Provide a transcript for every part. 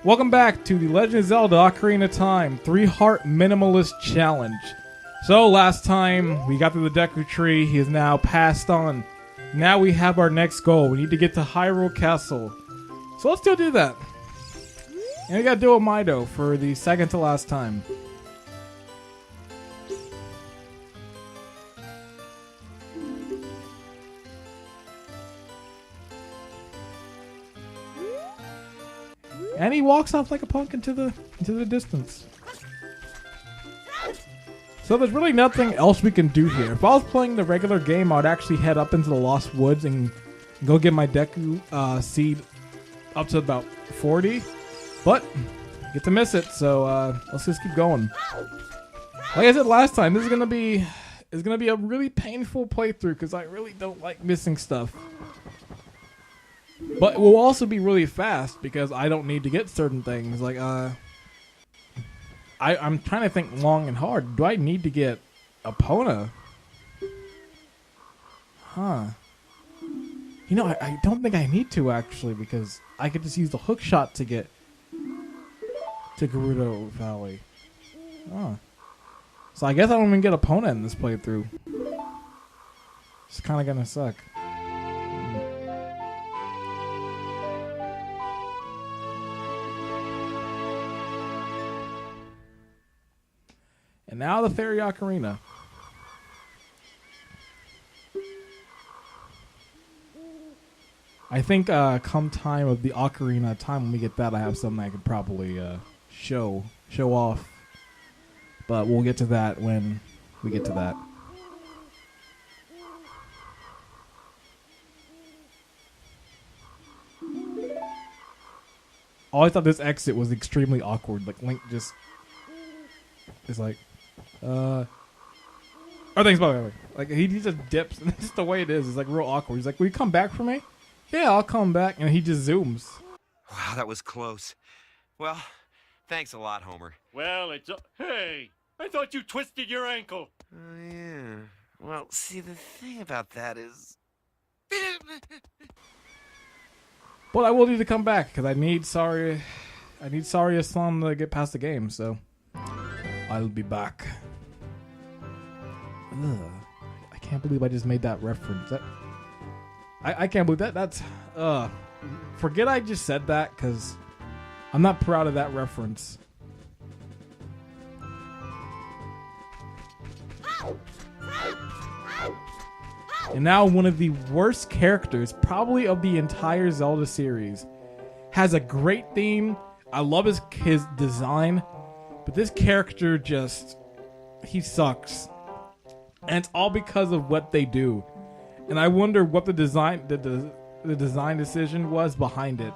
Welcome back to the Legend of Zelda Ocarina of Time 3-Heart Minimalist Challenge. So last time we got through the Deku Tree, he is now passed on. Now we have our next goal. We need to get to Hyrule Castle. So let's go do that. And we gotta do a Mido for the second to last time. And he walks off like a punk into the distance. So there's really nothing else we can do here. If I was playing the regular game, I'd actually head up into the Lost Woods and go get my Deku seed up to about 40. But I get to miss it, so let's just keep going. Like I said last time, this is gonna be a really painful playthrough because I really don't like missing stuff. But it will also be really fast because I don't need to get certain things. Like, I'm trying to think long and hard. Do I need to get Epona? Huh. You know, I don't think I need to, actually, because I could just use the hook shot to get to Gerudo Valley. Huh. So I guess I don't even get Epona in this playthrough. It's kind of gonna suck. And now the Fairy Ocarina. I think come time of the Ocarina time when we get that, I have something I could probably show off. But we'll get to that when we get to that. I always thought this exit was extremely awkward. Like Link just is like, oh, thanks, by the way. Like, he just dips, and just the way it is. It's, like, real awkward. He's like, will you come back for me? Yeah, I'll come back. And he just zooms. Wow, that was close. Well, thanks a lot, Homer. Well, hey, I thought you twisted your ankle. Oh, yeah. Well, see, the thing about that is... But I will need to come back, because I need Saria's son to get past the game, so... I'll be back. Ugh. I can't believe I just made that reference. I can't believe that. That's forget I just said that because I'm not proud of that reference. And now one of the worst characters probably of the entire Zelda series has a great theme. I love his design. But this character he sucks. And it's all because of what they do. And I wonder what the design decision was behind it.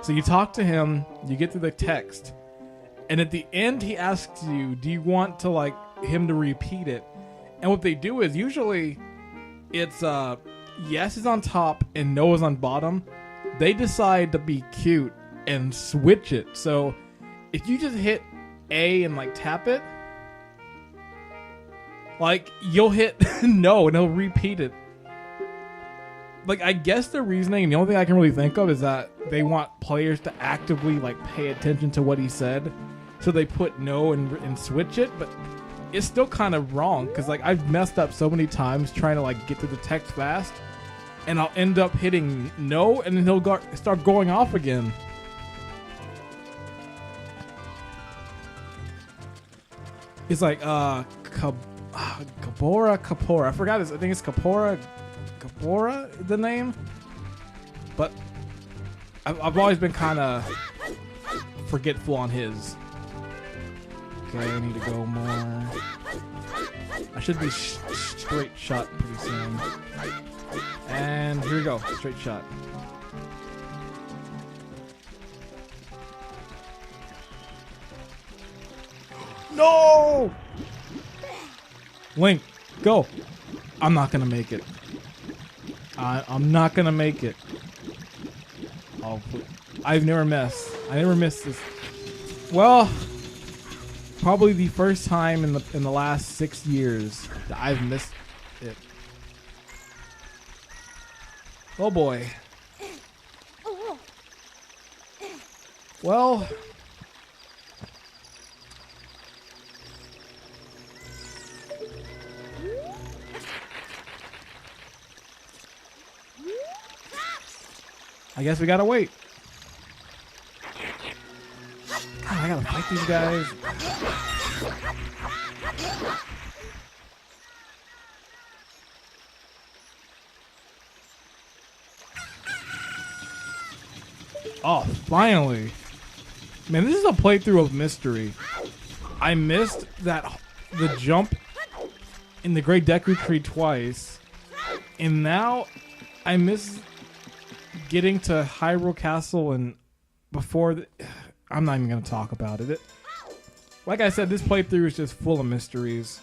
So you talk to him, you get to the text, and at the end he asks you, do you want to like him to repeat it? And what they do is usually it's yes is on top and no is on bottom. They decide to be cute and switch it. So if you just hit A and like tap it, like you'll hit no and he'll repeat it. Like, I guess the reasoning, and the only thing I can really think of is that they want players to actively like pay attention to what he said, so they put no and switch it. But it's still kind of wrong because like I've messed up so many times trying to like get to the text fast, and I'll end up hitting no and then he'll start going off again. It's like Kapora. I forgot I think it's Kapora, the name. But I've always been kind of forgetful on his. Okay, I need to go more. I should be straight shot pretty soon. And here we go, straight shot. No! Link, go. I'm not gonna make it. I'm not gonna make it. Oh, I've never missed. I never missed this. Well, probably the first time in the last 6 years that I've missed it. Oh boy. Well, I guess we gotta wait. God, I gotta fight these guys. Oh, finally. Man, this is a playthrough of mystery. I missed the jump in the Great Deku Tree twice. And now I miss getting to Hyrule Castle and before... I'm not even going to talk about it. Like I said, this playthrough is just full of mysteries.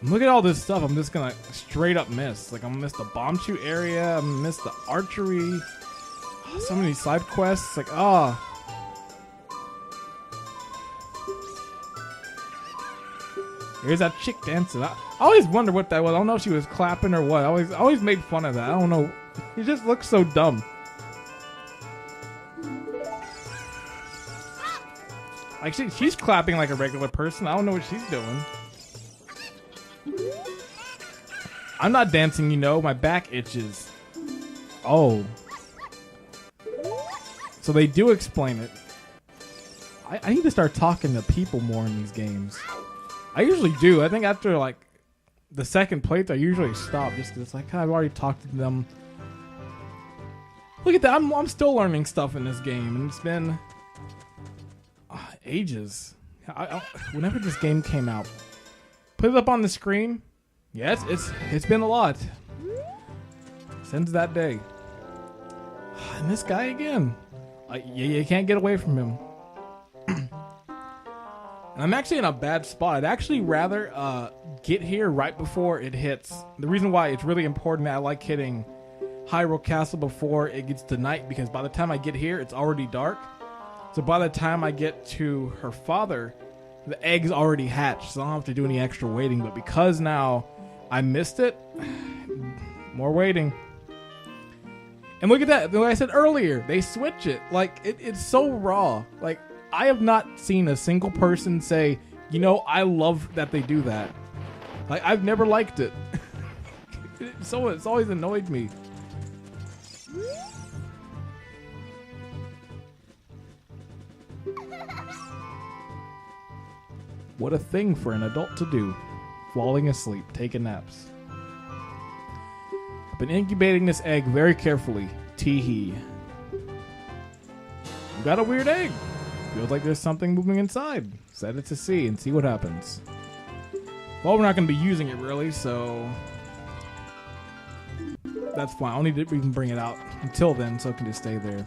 Look at all this stuff I'm just gonna straight up miss. Like I'm gonna miss the bomb shoot area, I'm gonna miss the archery. Oh, so many side quests. Like, here's that chick dancing. I always wonder what that was. I don't know if she was clapping or what. I always made fun of that. I don't know. He just looks so dumb. Like she's clapping like a regular person. I don't know what she's doing. I'm not dancing, you know. My back itches. Oh. So they do explain it. I need to start talking to people more in these games. I usually do. I think after like the second playthrough, I usually stop just because it's like I've already talked to them. Look at that. I'm still learning stuff in this game, and it's been ages. Whenever this game came out, put it up on the screen. Yes, it's been a lot since that day. And this guy again. You can't get away from him. And I'm actually in a bad spot. I'd actually rather get here right before it hits. The reason why it's really important that I like hitting Hyrule Castle before it gets to night, because by the time I get here, it's already dark. So by the time I get to her father, the egg's already hatched, so I don't have to do any extra waiting. But because now I missed it, more waiting. And look at that. Like I said earlier, they switch it. Like, it's so raw. Like, I have not seen a single person say, you know, I love that they do that. Like, I've never liked it. It's always annoyed me. What a thing for an adult to do. Falling asleep, taking naps. I've been incubating this egg very carefully. Tee-hee. You got a weird egg. Feels like there's something moving inside. Set it to C and see what happens. Well, we're not going to be using it really, so that's fine. I'll need to even bring it out until then, so it can just stay there.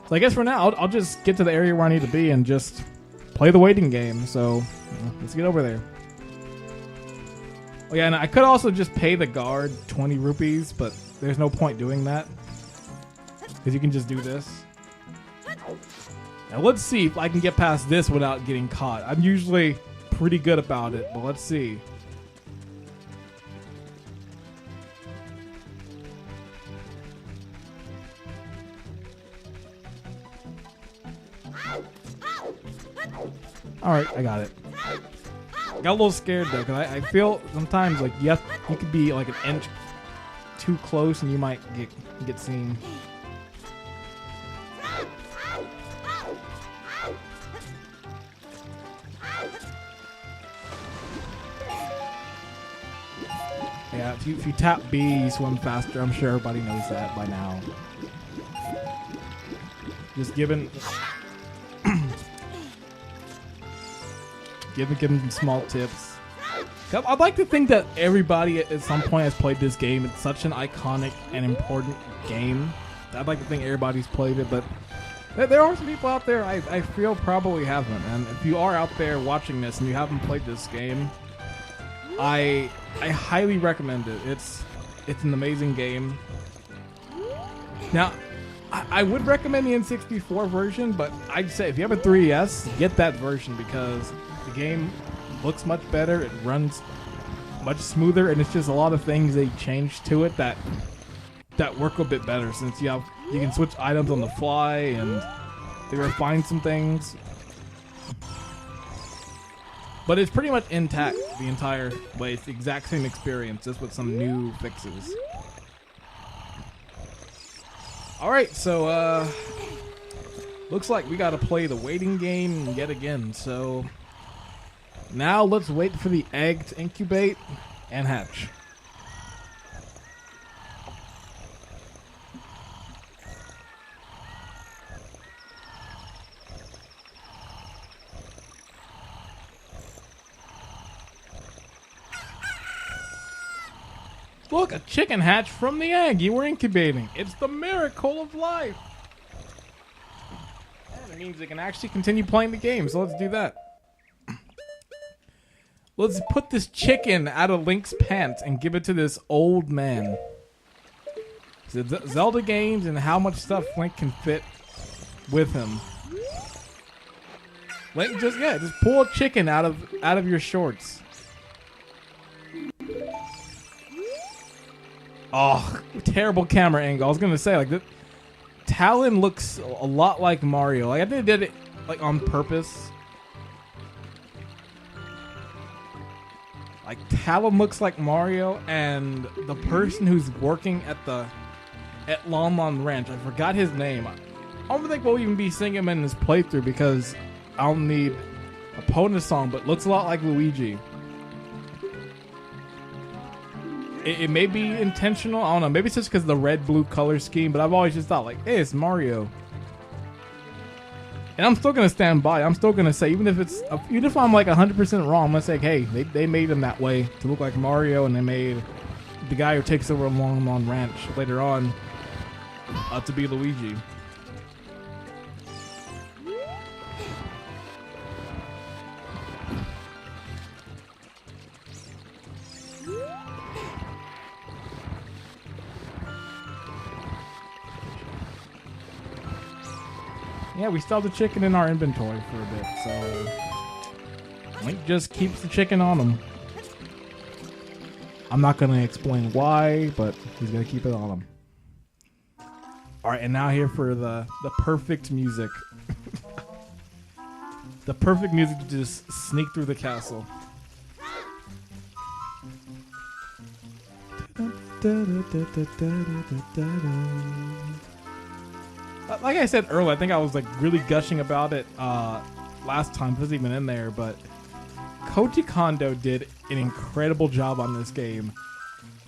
So I guess for now, I'll just get to the area where I need to be and just play the waiting game. So let's get over there. Oh yeah, and I could also just pay the guard 20 rupees, but there's no point doing that because you can just do this. Now let's see if I can get past this without getting caught. I'm usually pretty good about it, but let's see. Alright, I got it. Got a little scared though, because I feel sometimes like you could be like an inch too close and you might get seen. Yeah, if you tap B, you swim faster. I'm sure everybody knows that by now. Just giving them small tips. I'd like to think that everybody at some point has played this game. It's such an iconic and important game. I'd like to think everybody's played it, but there are some people out there I feel probably haven't. And if you are out there watching this and you haven't played this game, I highly recommend it. It's an amazing game. Now, I would recommend the N64 version, but I'd say if you have a 3DS, get that version because the game looks much better, it runs much smoother, and it's just a lot of things they changed to it that that work a bit better since you can switch items on the fly and they refine some things. But it's pretty much intact the entire way. It's the exact same experience, just with some new fixes. Alright, so looks like we gotta play the waiting game yet again. So now let's wait for the egg to incubate and hatch. Look, a chicken hatched from the egg you were incubating. It's the miracle of life. And it means they can actually continue playing the game, so let's do that. Let's put this chicken out of Link's pants and give it to this old man. Zelda games and how much stuff Link can fit with him. Link just pull a chicken out of your shorts. Oh, terrible camera angle. I was gonna say, like, Talon looks a lot like Mario. Like, I think they did it like on purpose. Like, Talon looks like Mario, and the person who's working at Lon Lon Ranch, I forgot his name. I don't think we'll even be singing him in this playthrough because I'll need a bonus song, but looks a lot like Luigi. It may be intentional. I don't know. Maybe it's just because of the red-blue color scheme, but I've always just thought, like, hey, it's Mario. And I'm still going to stand by. I'm still going to say, even if I'm like 100% wrong, I'm going to say, hey, they made him that way to look like Mario, and they made the guy who takes over Lon Lon Ranch later on to be Luigi. Yeah, we still have the chicken in our inventory for a bit, so Link just keeps the chicken on him. I'm not going to explain why, but he's going to keep it on him. Alright, and now here for the perfect music. The perfect music to just sneak through the castle. Like I said earlier, I think I was like really gushing about it last time. It wasn't even in there, but Koji Kondo did an incredible job on this game.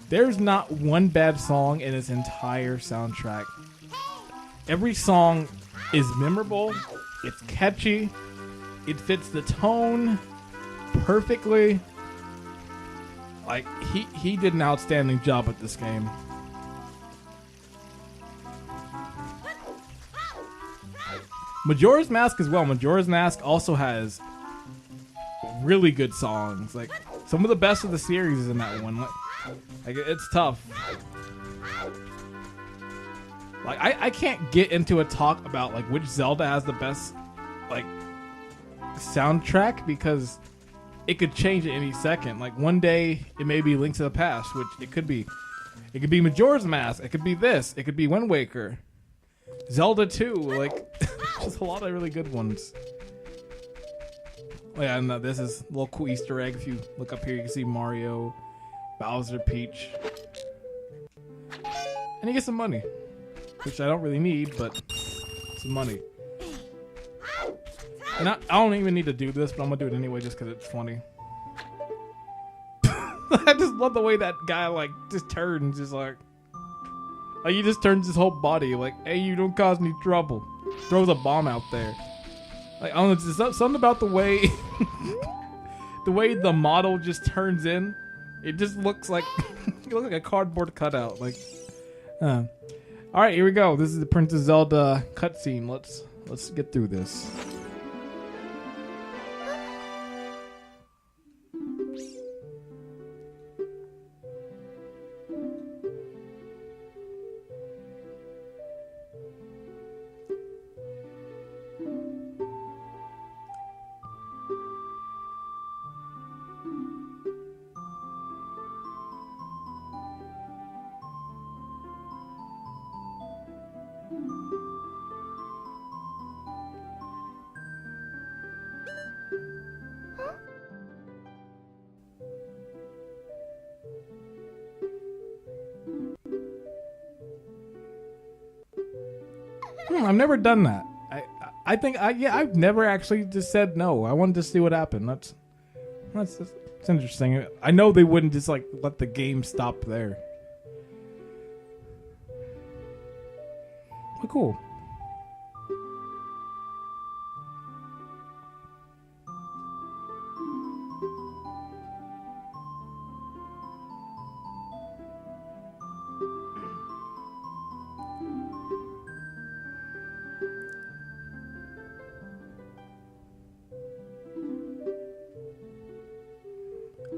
There's not one bad song in its entire soundtrack. Every song is memorable, it's catchy, it fits the tone perfectly. Like, he did an outstanding job with this game. Majora's Mask as well. Majora's Mask also has really good songs. Like, some of the best of the series is in that one. Like it's tough. Like, I can't get into a talk about like which Zelda has the best like soundtrack because it could change at any second. Like, one day it may be Link to the Past, which it could be. It could be Majora's Mask. It could be this. It could be Wind Waker. Zelda 2, like, just a lot of really good ones. Oh yeah, and this is a little cool Easter egg. If you look up here, you can see Mario, Bowser, Peach. And you get some money, which I don't really need, but some money. And I don't even need to do this, but I'm going to do it anyway just because it's funny. I just love the way that guy, like, just turns, just like he just turns his whole body, like, hey, you don't cause me trouble. Throws a bomb out there. Like, I don't know, it's just something about the way, the way the model just turns in. It just looks like, it looks like a cardboard cutout. Like, all right, here we go. This is the Princess Zelda cutscene. Let's get through this. I've never done that. I think I've never actually just said no. I wanted to see what happened. That's interesting. I know they wouldn't just like let the game stop there. Well, cool.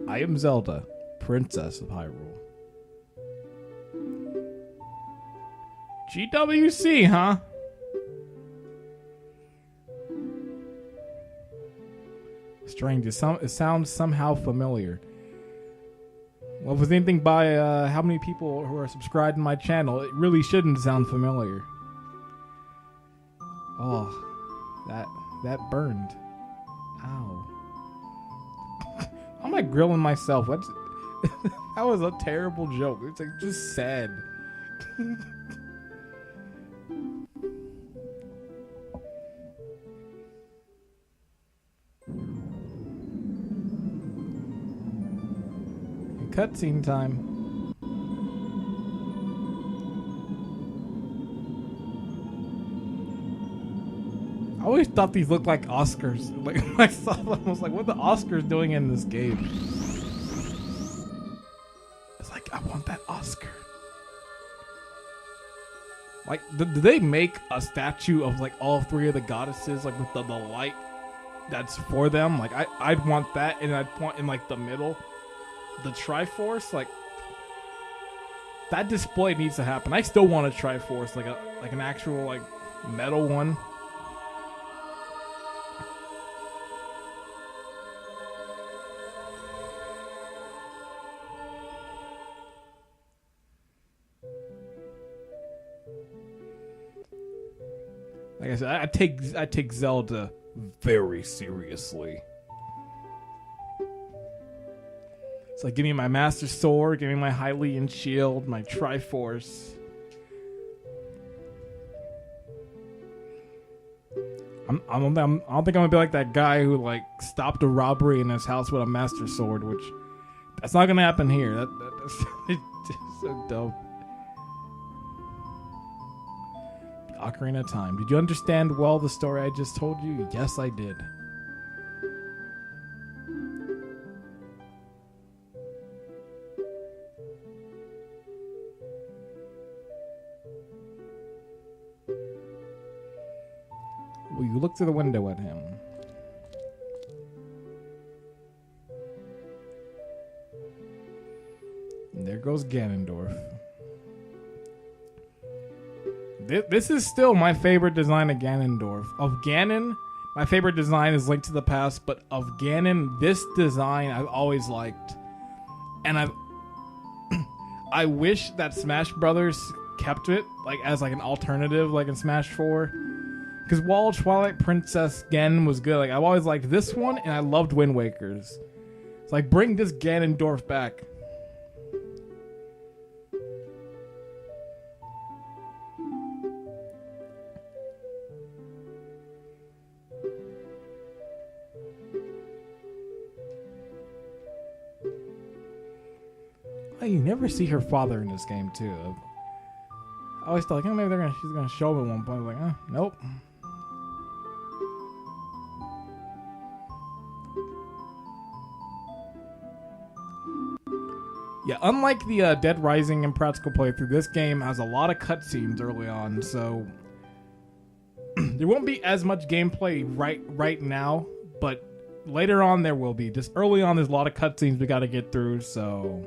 I am Zelda, Princess of Hyrule. GWC, huh? Strange. It sounds somehow familiar. Well, if it's anything by how many people who are subscribed to my channel, it really shouldn't sound familiar. Oh, that burned. Ow. How am I grilling myself? That was a terrible joke. It's like just sad. Cutscene time. I always thought these looked like Oscars. Like I saw them, I was like, what are the Oscars doing in this game? It's like, I want that Oscar. Like, did they make a statue of like all three of the goddesses, like with the light that's for them? Like I'd want that, and I'd want in like the middle the Triforce. Like that display needs to happen. I still want a Triforce, like an actual like metal one. Like I said, I take Zelda very seriously. It's like, give me my Master Sword, give me my Hylian Shield, my Triforce. I don't think I'm gonna be like that guy who like stopped a robbery in his house with a Master Sword, which that's not gonna happen here. That's so dope. Ocarina of Time. Did you understand well the story I just told you? Yes, I did. Will you look through the window at him? And there goes Ganondorf. This is still my favorite design of Ganondorf. Of Ganon, my favorite design is Link to the Past, but of Ganon, this design I've always liked. And I wish that Smash Brothers kept it like as like an alternative, like in Smash 4. Because while Twilight Princess Ganon was good, like I've always liked this one, and I loved Wind Waker's. It's like, bring this Ganondorf back. You never see her father in this game too. I always thought, like, maybe she's gonna show him at one point. Like, nope. Yeah, unlike the Dead Rising Impractical playthrough, this game has a lot of cutscenes early on, so there won't be as much gameplay right now, but later on there will be. Just early on, there's a lot of cutscenes we got to get through, so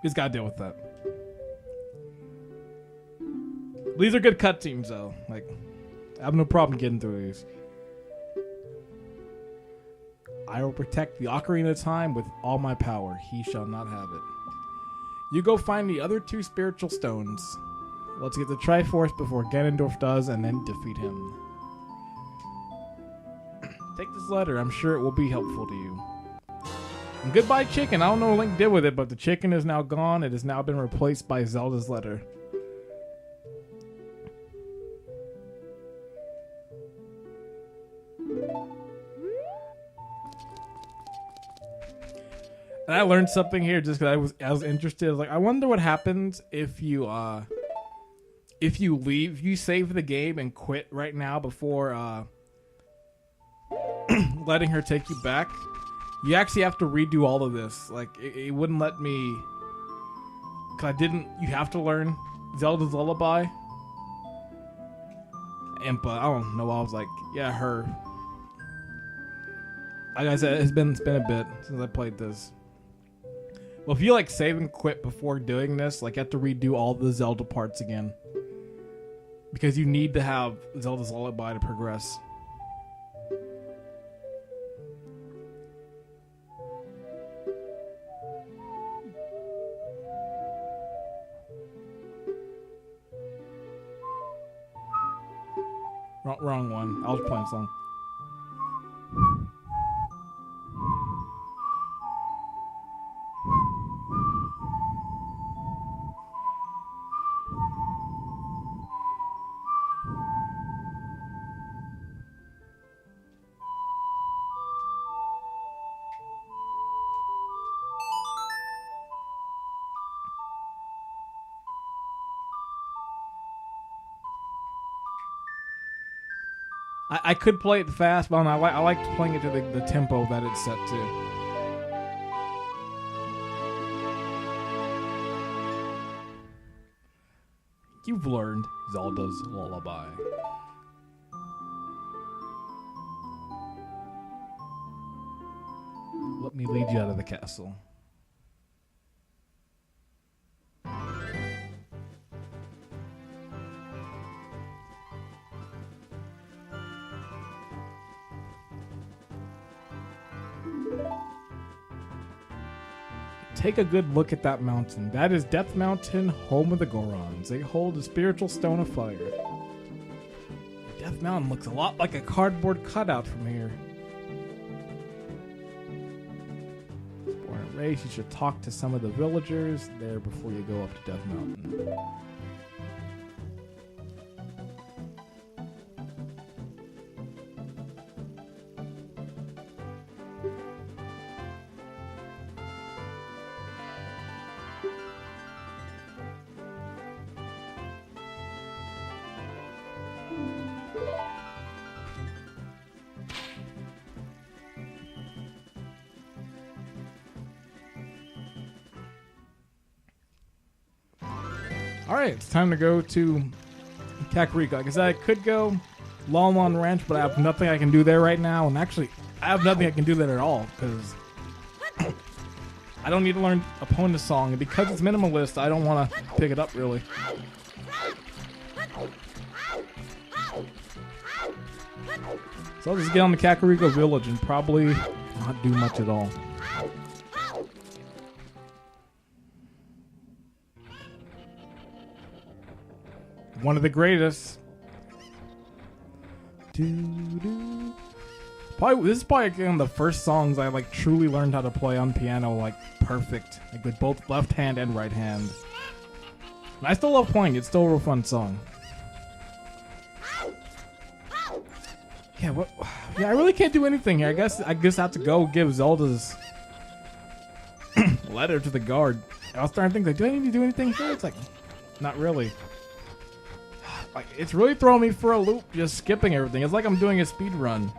we just gotta deal with that. These are good cutscenes, though. Like, I have no problem getting through these. I will protect the Ocarina of Time with all my power. He shall not have it. You go find the other two spiritual stones. Let's get the Triforce before Ganondorf does, and then defeat him. Take this letter. I'm sure it will be helpful to you. And goodbye, chicken. I don't know what Link did with it, but the chicken is now gone. It has now been replaced by Zelda's letter. And I learned something here just because I was interested. I was like, I wonder what happens if you leave, if you save the game and quit right now before letting her take you back. You actually have to redo all of this. Like, it wouldn't let me, because you have to learn Zelda's Lullaby. And, but I don't know, I was like, yeah, her. Like I said, it's been a bit since I played this. Well, if you like save and quit before doing this, like you have to redo all the Zelda parts again. Because you need to have Zelda's Lullaby to progress. Wrong one. I was playing a song. I could play it fast, but I like playing it to the tempo that it's set to. You've learned Zelda's Lullaby. Let me lead you out of the castle. Take a good look at that mountain. That is Death Mountain, home of the Gorons. They hold a spiritual stone of fire. Death Mountain looks a lot like a cardboard cutout from here. Born and raised, you should talk to some of the villagers there before you go up to Death Mountain. Alright, it's time to go to Kakariko. Like I said, I could go Lon Lon Ranch, but I have nothing I can do there right now. And actually, I have nothing I can do there at all, because I don't need to learn Opponent's Song. And because it's minimalist, I don't want to pick it up, really. So I'll just get on the Kakariko Village and probably not do much at all. One of the greatest. Probably this is probably one of the first songs I like truly learned how to play on piano like perfect, like with both left hand and right hand. And I still love playing it. It's still a real fun song. Yeah, I really can't do anything here. I guess I have to go give Zelda's letter to the guard. I was starting to think like, do I need to do anything here? It's like, not really. Like, it's really throwing me for a loop, just skipping everything. It's like I'm doing a speed run.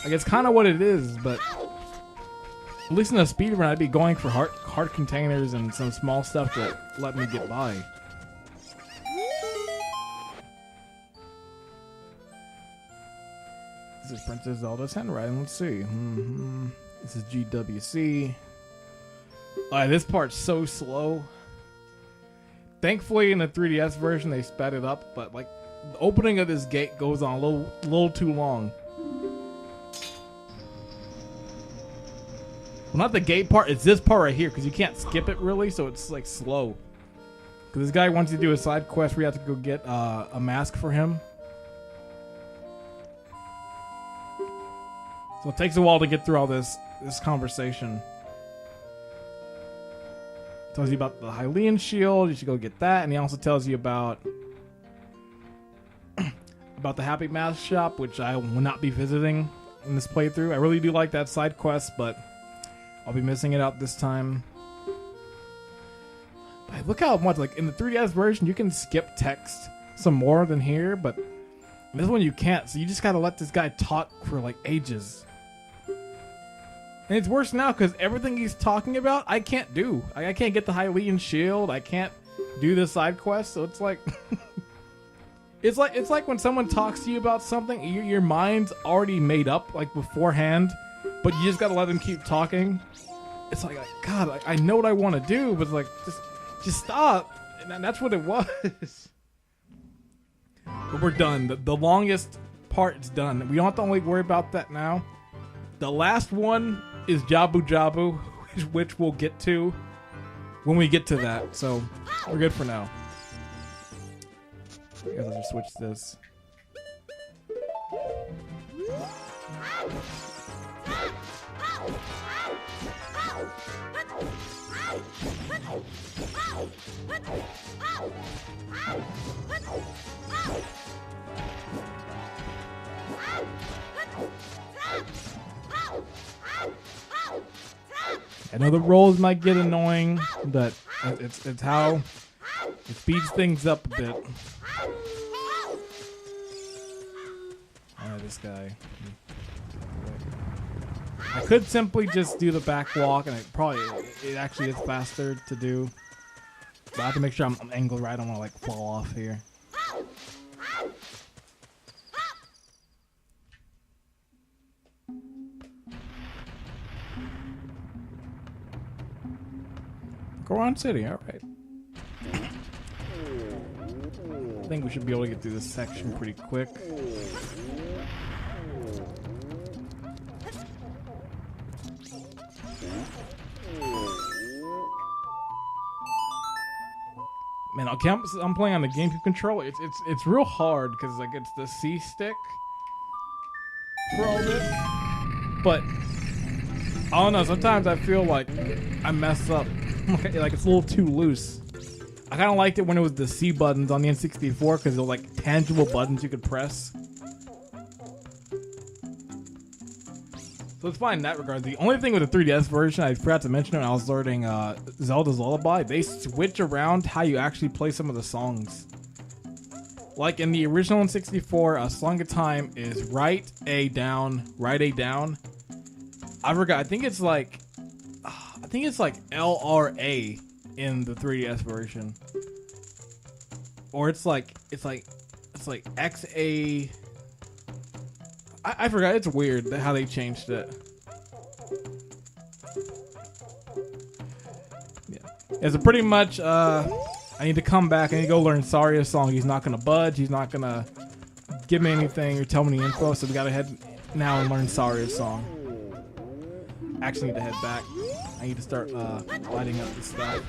Like, it's kind of what it is, but at least in a speed run, I'd be going for heart containers and some small stuff to let me get by. This is Princess Zelda's handwriting. Let's see. This is GWC. This part's so slow. Thankfully, in the 3DS version, they sped it up, but like the opening of this gate goes on a little too long. Well, not the gate part; it's this part right here because you can't skip it really, so it's like slow. Because this guy wants you to do a side quest where you have to go get a mask for him. So it takes a while to get through all this conversation. Tells you about the Hylian shield. You should go get that, and he also tells you about the Happy Mask shop, which I will not be visiting in this playthrough. I really do like that side quest, but I'll be missing it out this time. But look how much, like in the 3DS version, you can skip text some more than here, but in this one you can't. So you just gotta let this guy talk for like ages. And it's worse now because everything he's talking about, I can't do. I can't get the Hylian shield. I can't do the side quest. So it's like, it's like when someone talks to you about something, your mind's already made up like beforehand, but you just gotta let them keep talking. It's like, God, I know what I want to do, but it's like, just stop. And that's what it was. But we're done. The longest part's done. We don't have to only worry about that now. The last one is Jabu Jabu, which we'll get to when we get to that. So we're good for now. I guess I'll just switch this. I know the rolls might get annoying, but it's how it speeds things up a bit. This guy. I could simply just do the back walk, and it actually is faster to do. But I have to make sure I'm angled right. I don't want to like fall off here. Goron City, alright. I think we should be able to get through this section pretty quick. Man, okay, I'm playing on the GameCube controller. It's real hard because like it's the C stick for all this. But I don't know. Sometimes I feel like I mess up. Like it's a little too loose. I kind of liked it when it was the C buttons on the N64 because they're like tangible buttons you could press. So it's fine in that regard. The only thing with the 3DS version, I forgot to mention when I was learning Zelda's Lullaby, they switch around how you actually play some of the songs. Like in the original N64, A Song of Time is right A down, right A down. I forgot. I think it's like LRA in the 3DS version, or it's like XA. I forgot. It's weird how they changed it. Yeah. It's pretty much, I need to come back. I need to go learn Saria's song. He's not going to budge. He's not going to give me anything or tell me any info. So we got to head now and learn Saria's song. Actually need to head back. I need to start lighting up this stuff.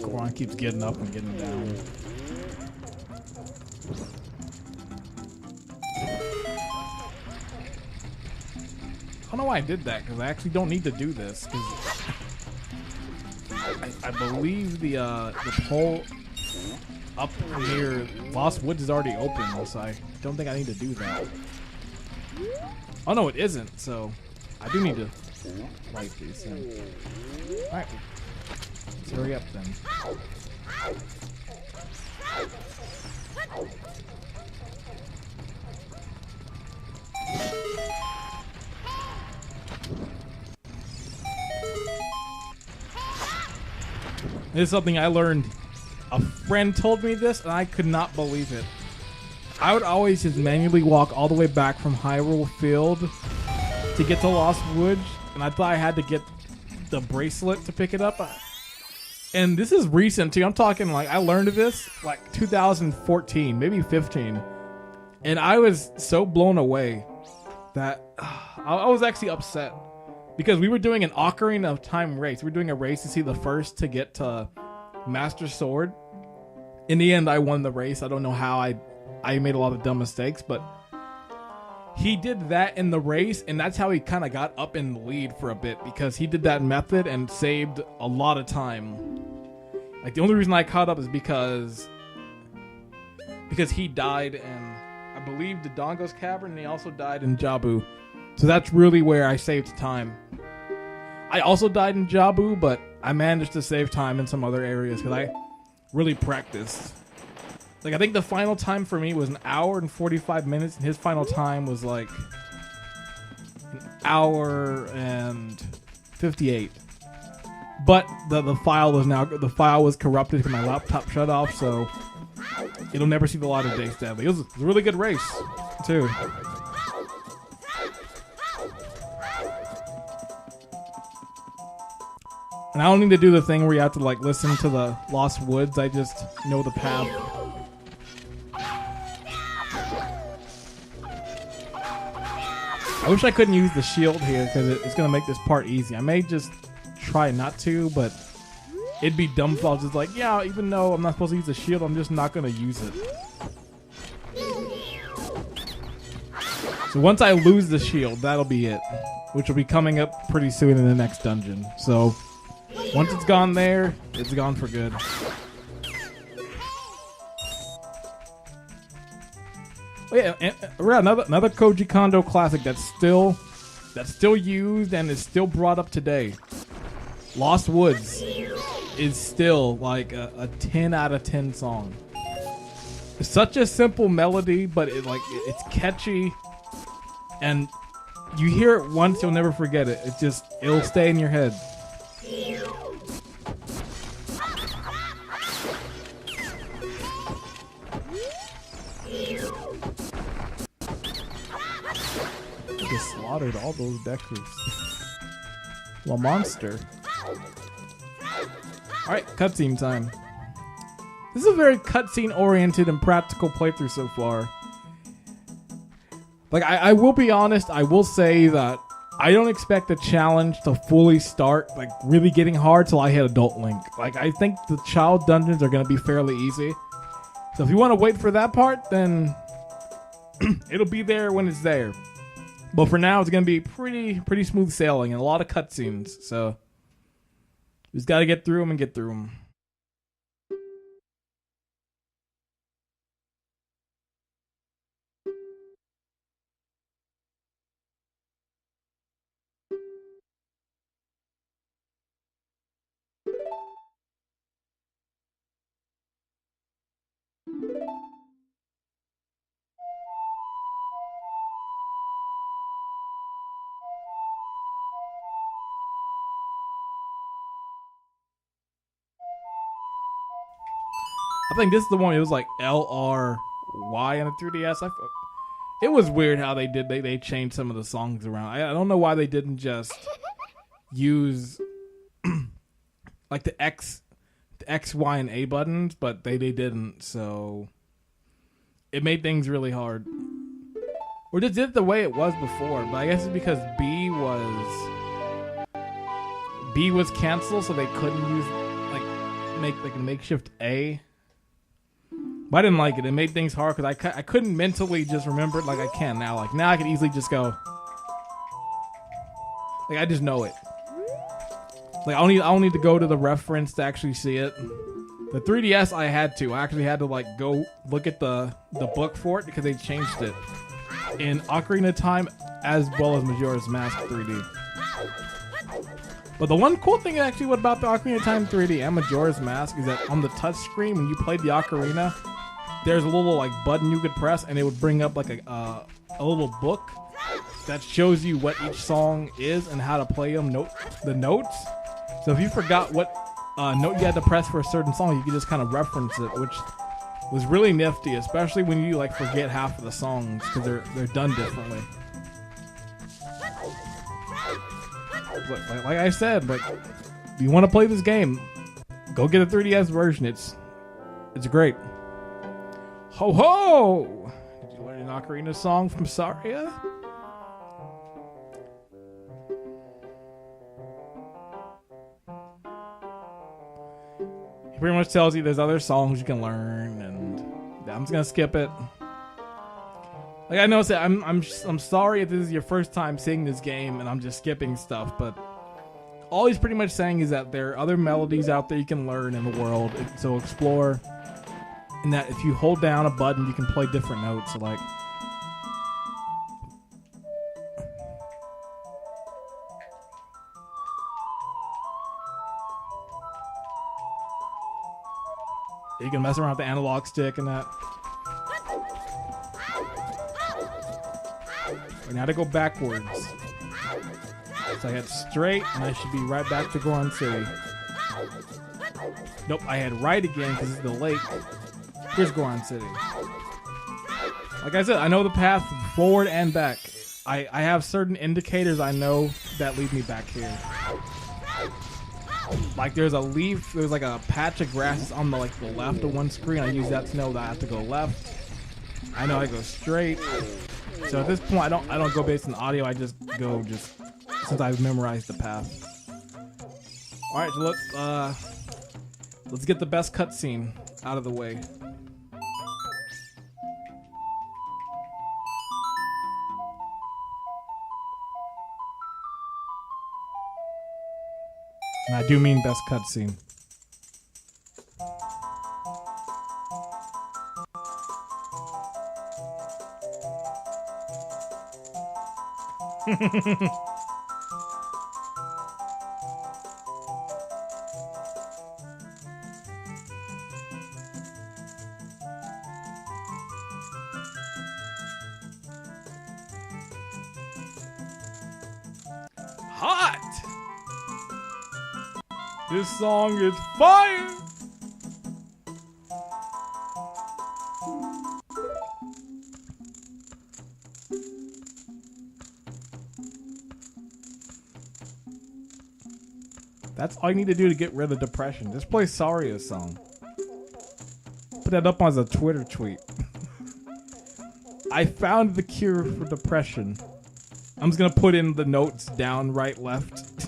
Goron keeps getting up and getting down. I don't know why I did that, because I actually don't need to do this. I believe the pole up near Lost Woods is already open, so I don't think I need to do that. Oh no, it isn't, so I do need to light these things. Alright, let's hurry up then. This is something I learned. A friend told me this, and I could not believe it. I would always just manually walk all the way back from Hyrule Field to get to Lost Woods, and I thought I had to get the bracelet to pick it up. And this is recent, too. I'm talking like I learned of this like 2014, maybe 15. And I was so blown away that I was actually upset. Because we were doing an Ocarina of Time race. We were doing a race to see the first to get to Master Sword. In the end, I won the race. I don't know how I made a lot of dumb mistakes, but he did that in the race, and that's how he kind of got up in the lead for a bit, because he did that method and saved a lot of time. Like, the only reason I caught up is because he died in, I believe, the Dongo's Cavern, and he also died in Jabu. So that's really where I saved time. I also died in Jabu, but I managed to save time in some other areas because I really practiced. Like, I think the final time for me was 1 hour and 45 minutes, and his final time was like 1 hour and 58. But the file was corrupted because my laptop shut off, so it'll never see the light of day, sadly. It was a really good race, too. And I don't need to do the thing where you have to like listen to the Lost Woods. I just know the path. I wish I couldn't use the shield here because it's going to make this part easy. I may just try not to, but it'd be dumb if I was just like, yeah, even though I'm not supposed to use the shield, I'm just not going to use it. So once I lose the shield, that'll be it, which will be coming up pretty soon in the next dungeon. So once it's gone there, it's gone for good. Oh yeah, and another Koji Kondo classic that's still used and is still brought up today. Lost Woods is still like a 10 out of 10 song. It's such a simple melody, but it's catchy, and you hear it once, you'll never forget it. It'll stay in your head. I just slaughtered all those Deckers. Well, monster. Alright, cutscene time. This is a very cutscene oriented and practical playthrough so far. Like, I will be honest, I will say that I don't expect the challenge to fully start, like, really getting hard till I hit Adult Link. Like, I think the child dungeons are going to be fairly easy. So if you want to wait for that part, then it'll be there when it's there. But for now, it's going to be pretty smooth sailing and a lot of cutscenes. So we just got to get through them and get through them. I think this is the one. It was like LRY on the 3DS. It was weird how they changed some of the songs around. I don't know why they didn't just use like the X, Y, and A buttons, but they didn't. So it made things really hard. Or just did it the way it was before. But I guess it's because B was canceled, so they couldn't use make like a makeshift A. But I didn't like it. It made things hard because I couldn't mentally just remember it like I can now. Like now I can easily just go. Like I just know it. Like I don't need to go to the reference to actually see it. The 3DS I had to. I actually had to like go look at the book for it because they changed it in Ocarina of Time as well as Majora's Mask 3D. But the one cool thing actually about the Ocarina of Time 3D and Majora's Mask is that on the touch screen when you played the Ocarina, there's a little like button you could press and it would bring up like a little book that shows you what each song is and how to play them, the notes. So if you forgot what note you had to press for a certain song, you could just kind of reference it, which was really nifty, especially when you like forget half of the songs because they're done differently. Like I said, like if you want to play this game, go get a 3DS version. It's great. Ho ho! Did you learn an Ocarina song from Saria? He pretty much tells you there's other songs you can learn, and I'm just gonna skip it. Like I know, I'm sorry if this is your first time seeing this game and I'm just skipping stuff, but all he's pretty much saying is that there are other melodies out there you can learn in the world, so explore. And that if you hold down a button, you can play different notes. So like, you can mess around with the analog stick and that. Right, now to go backwards. So I had straight, and I should be right back to Goron City. Nope, I had right again because it's the lake. Here's Goron City. Like I said, I know the path forward and back. I have certain indicators I know that lead me back here. Like there's a leaf, there's like a patch of grass on the the left of one screen. I use that to know that I have to go left. I know I go straight. So at this point, I don't go based on audio. I just go since I've memorized the path. All right, so let's get the best cutscene out of the way. And I do mean best cutscene. Hot! This song is fire! That's all you need to do to get rid of depression. Just play Saria's song. Put that up as a Twitter tweet. I found the cure for depression. I'm just gonna put in the notes down, right, left.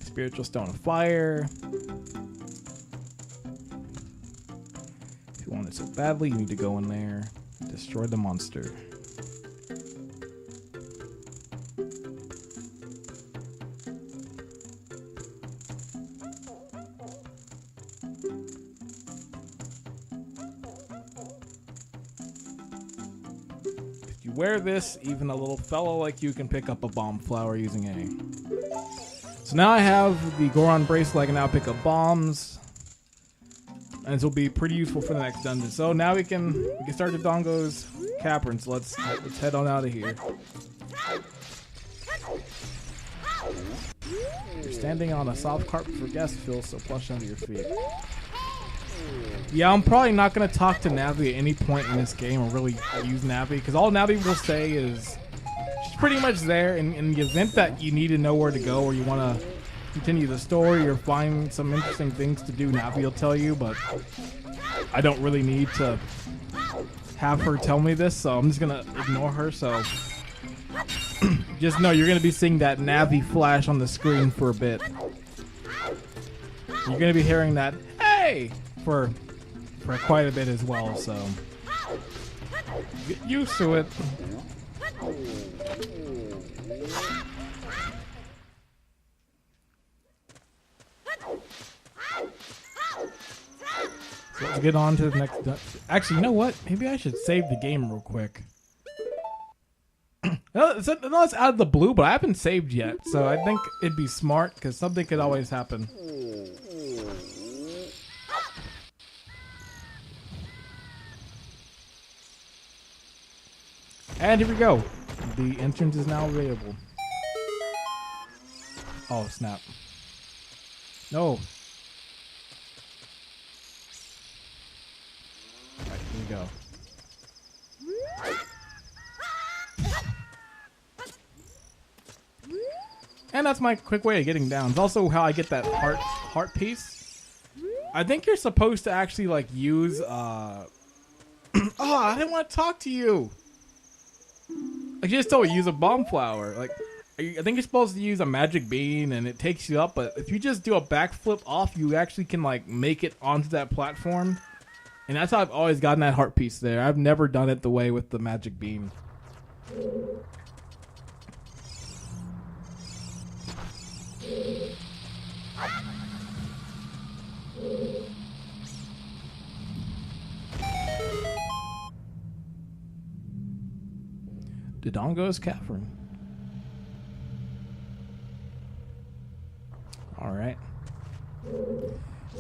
Spiritual Stone of Fire. If you want it so badly, you need to go in there. Destroy the monster. Wear this, even a little fellow like you can pick up a bomb flower using A. So now I have the Goron bracelet. I can now pick up bombs, and this will be pretty useful for the next dungeon. So now we can start Dodongo's Cavern. So let's head on out of here. You're standing on a soft carpet for guests, feels so plush under your feet. Yeah, I'm probably not going to talk to Navi at any point in this game or really use Navi, because all Navi will say is she's pretty much there in the event that you need to know where to go or you want to continue the story or find some interesting things to do. Navi will tell you, but I don't really need to have her tell me this, so I'm just going to ignore her. So just know you're going to be seeing that Navi flash on the screen for a bit. You're going to be hearing that, hey, for quite a bit as well, so get used to it. So let's get on to the next. Actually, you know what? Maybe I should save the game real quick. No, it's out of the blue, but I haven't saved yet, so I think it'd be smart because something could always happen. And here we go. The entrance is now available. Oh, snap. No. Alright, here we go. And that's my quick way of getting down. It's also how I get that heart piece. I think you're supposed to actually like use oh, I didn't want to talk to you. Like, you just told me use a bomb flower. Like, I think you're supposed to use a magic bean and it takes you up, but if you just do a backflip off, you actually can like make it onto that platform. And that's how I've always gotten that heart piece there. I've never done it the way with the magic beam. Dodongo's Cavern. Alright.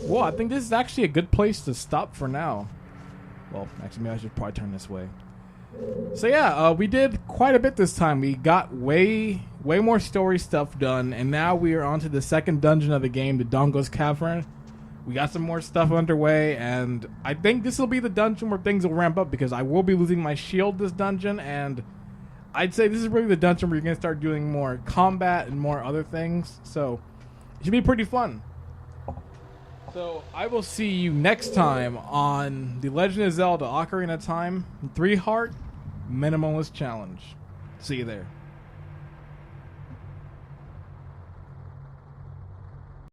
Well, I think this is actually a good place to stop for now. Well, actually, maybe I should probably turn this way. So yeah, we did quite a bit this time. We got way more story stuff done, and now we are on to the second dungeon of the game, the Dodongo's Cavern. We got some more stuff underway, and I think this will be the dungeon where things will ramp up, because I will be losing my shield this dungeon, and I'd say this is really the dungeon where you're going to start doing more combat and more other things, so it should be pretty fun. So I will see you next time on The Legend of Zelda Ocarina of Time 3-Heart Minimalist Challenge. See you there.